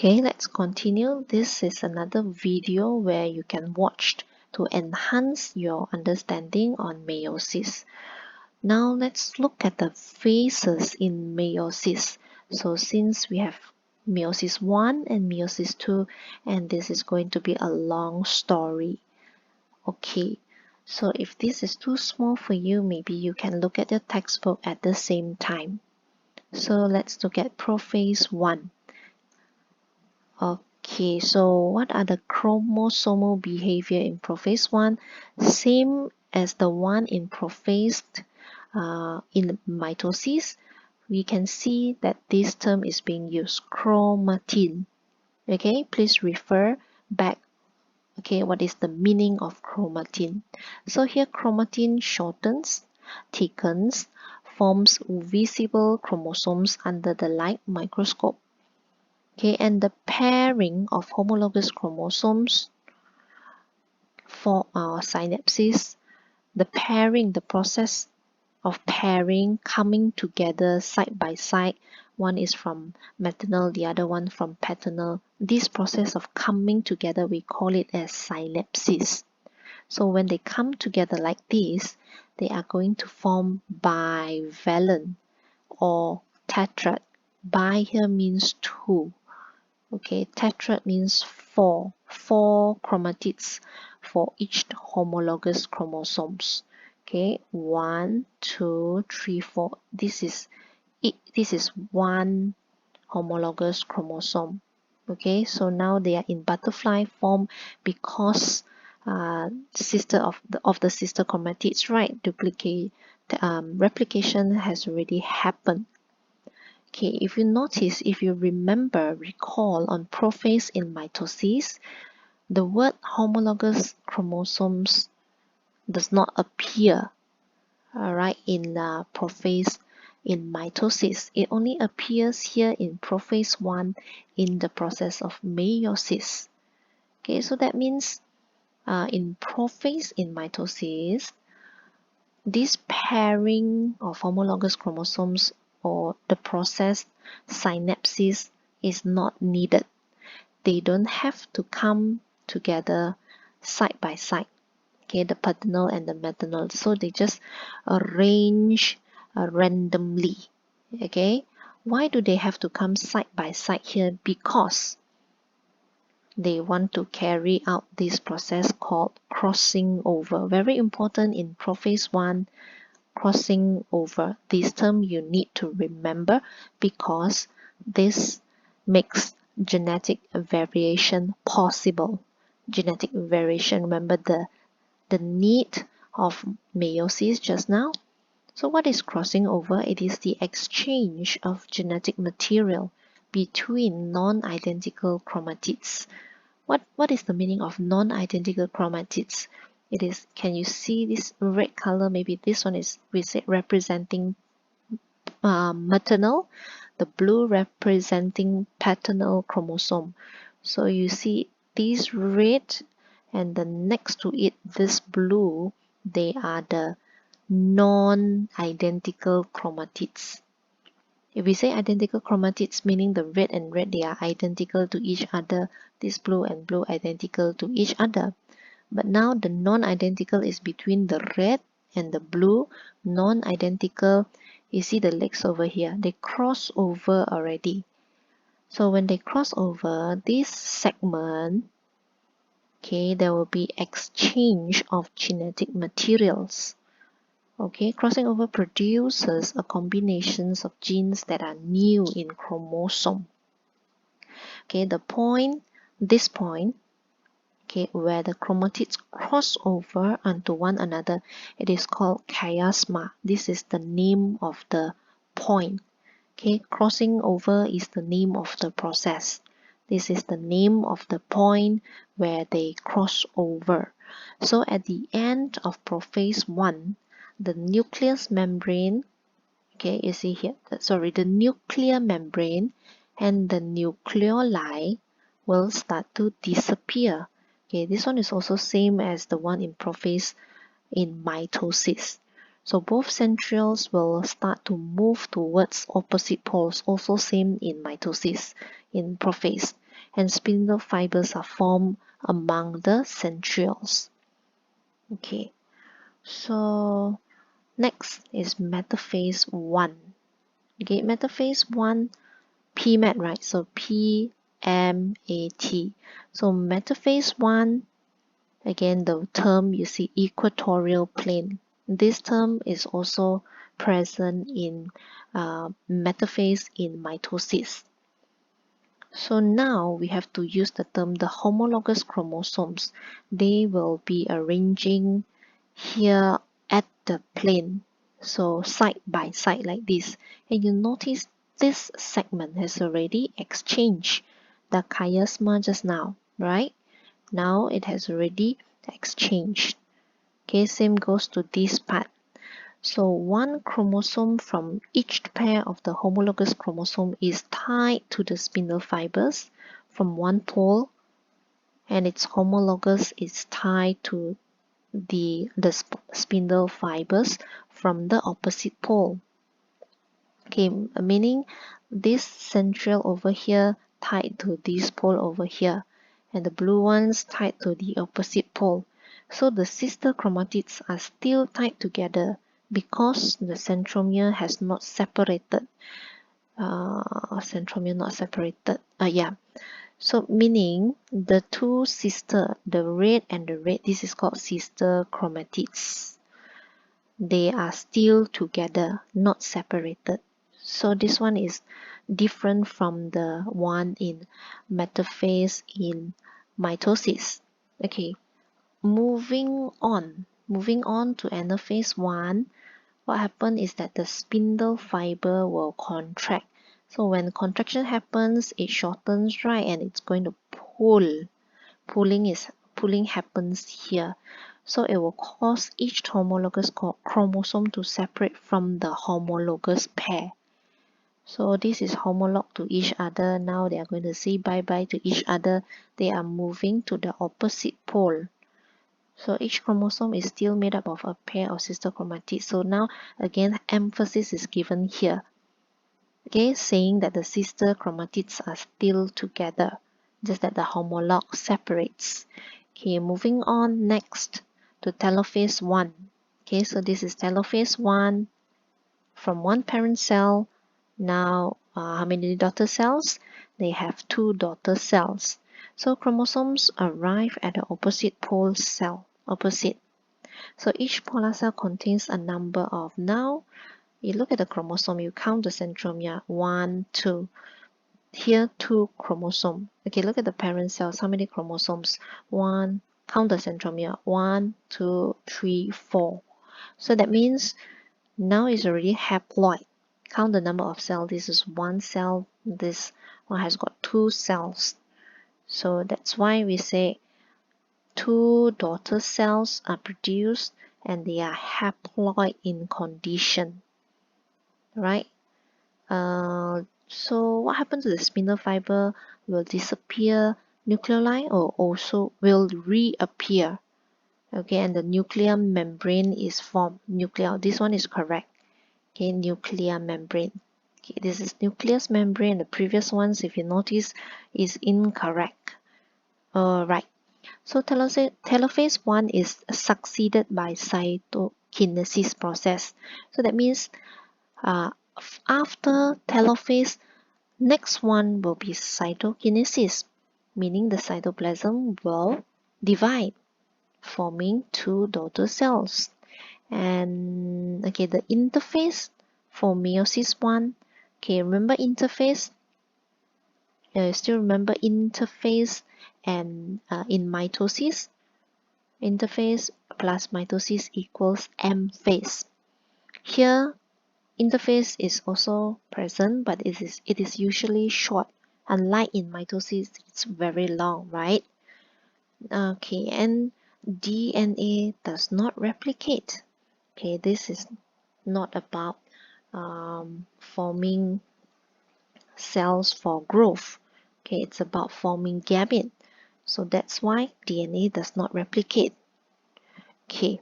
Okay, let's continue. This is another video where you can watch to enhance your understanding on meiosis. Now let's look at the phases in meiosis. So since we have Meiosis I and Meiosis II, and this is going to be a long story. Okay, so if this is too small for you, maybe you can look at your textbook at the same time. So let's look at Prophase 1. Okay, so what are the chromosomal behavior in Prophase 1? Same as the one in Prophase in mitosis. We can see that this term is being used, chromatid. Okay, please refer back. Okay, what is the meaning of chromatin? So here chromatin shortens, thickens, forms visible chromosomes under the light microscope. Okay, and the pairing of homologous chromosomes for our synapses, the process of pairing, coming together side by side. One is from maternal, the other one from paternal. This process of coming together, we call it as synapses. So when they come together like this, they are going to form bivalent or tetrad. Bi here means two. Okay, tetrad means four chromatids for each homologous chromosomes. Okay, 1, 2, 3, 4. This is it. This is one homologous chromosome. Okay, so now they are in butterfly form because sister of the sister chromatids, right? Replication has already happened. Okay, if you notice, if you recall on prophase in mitosis, the word homologous chromosomes does not appear, alright, in prophase in mitosis. It only appears here in prophase 1 in the process of meiosis. Okay, so that means in prophase in mitosis, this pairing of homologous chromosomes or the process synapses is not needed. They don't have to come together side by side. Okay, the paternal and the maternal. So they just arrange randomly. Okay, why do they have to come side by side here? Because they want to carry out this process called crossing over. Very important in prophase 1, crossing over. This term you need to remember because this makes genetic variation possible. Genetic variation, remember the need of meiosis just now? So what is crossing over? It is the exchange of genetic material between non-identical chromatids. What is the meaning of non-identical chromatids? It is, can you see this red color? Maybe this one is, we say, representing maternal, the blue representing paternal chromosome. So you see this red and the next to it, this blue, they are the non-identical chromatids. If we say identical chromatids, meaning the red and red, they are identical to each other. This blue and blue identical to each other. But now the non-identical is between the red and the blue. Non-identical, you see the legs over here. They cross over already. So when they cross over, this segment, okay, there will be exchange of genetic materials. Okay, crossing over produces a combination of genes that are new in chromosome. Okay, this point, okay, where the chromatids cross over onto one another, it is called chiasma. This is the name of the point. Okay, crossing over is the name of the process. This is the name of the point where they cross over. So at the end of prophase 1, the nucleus membrane, okay, you see here, the nuclear membrane and the nucleoli will start to disappear. Okay, this one is also same as the one in prophase in mitosis. So both centrioles will start to move towards opposite poles, also same in mitosis, in prophase. and spindle fibers are formed among the centrioles. Okay, so next is metaphase 1. Okay, metaphase 1, PMAT, right? So PMAT. So metaphase 1, again, the term you see equatorial plane. This term is also present in metaphase in mitosis. So now we have to use the term the homologous chromosomes. They will be arranging here at the plane. So side by side like this. And you notice this segment has already exchanged the chiasma just now, right? Now it has already exchanged. Okay, same goes to this part. So one chromosome from each pair of the homologous chromosome is tied to the spindle fibers from one pole, and its homologous is tied to the spindle fibers from the opposite pole. Okay, meaning this central over here tied to this pole over here, and the blue ones tied to the opposite pole. So the sister chromatids are still tied together because the centromere has not separated. Centromere not separated. Yeah. So meaning the two sister, the red and the red, this is called sister chromatids. They are still together, not separated. So this one is different from the one in metaphase in mitosis. Okay, moving on to anaphase 1, what happened is that the spindle fiber will contract. So when contraction happens, it shortens, right, and it's going to pull. Pulling happens here. So it will cause each homologous chromosome to separate from the homologous pair. So this is homolog to each other. Now they are going to say bye-bye to each other. They are moving to the opposite pole. So each chromosome is still made up of a pair of sister chromatids. So now again emphasis is given here. Okay, saying that the sister chromatids are still together, just that the homolog separates. Okay, moving on next to telophase 1. Okay, so this is telophase 1 from one parent cell. Now, how many daughter cells? They have 2 daughter cells. So chromosomes arrive at the opposite pole cell, opposite. So each polar cell contains a number of, now you look at the chromosome, you count the centromere, 1, 2. Here, 2 chromosome. Okay, look at the parent cells, how many chromosomes? 1, count the centromere, 1, 2, 3, 4. So that means now it's already haploid. Count the number of cells. This is 1 cell. This one has got 2 cells. So that's why we say 2 daughter cells are produced and they are haploid in condition. Right? So what happens to the spindle fiber? Will disappear. Nucleoli or also will reappear. Okay, and the nuclear membrane is formed. Nuclear. This one is correct. Okay, nuclear membrane. Okay, this is nucleus membrane. The previous ones, if you notice, is incorrect. Right. So telophase 1 is succeeded by cytokinesis process. So that means after telophase, next one will be cytokinesis, meaning the cytoplasm will divide, forming 2 daughter cells. And okay, the interphase for meiosis 1. Okay, remember interphase? Still remember interphase and in mitosis? Interphase plus mitosis equals M phase. Here, interphase is also present, but it is usually short. Unlike in mitosis, it's very long, right? Okay, and DNA does not replicate. Okay, this is not about forming cells for growth. Okay, it's about forming gamete. So that's why DNA does not replicate. Okay,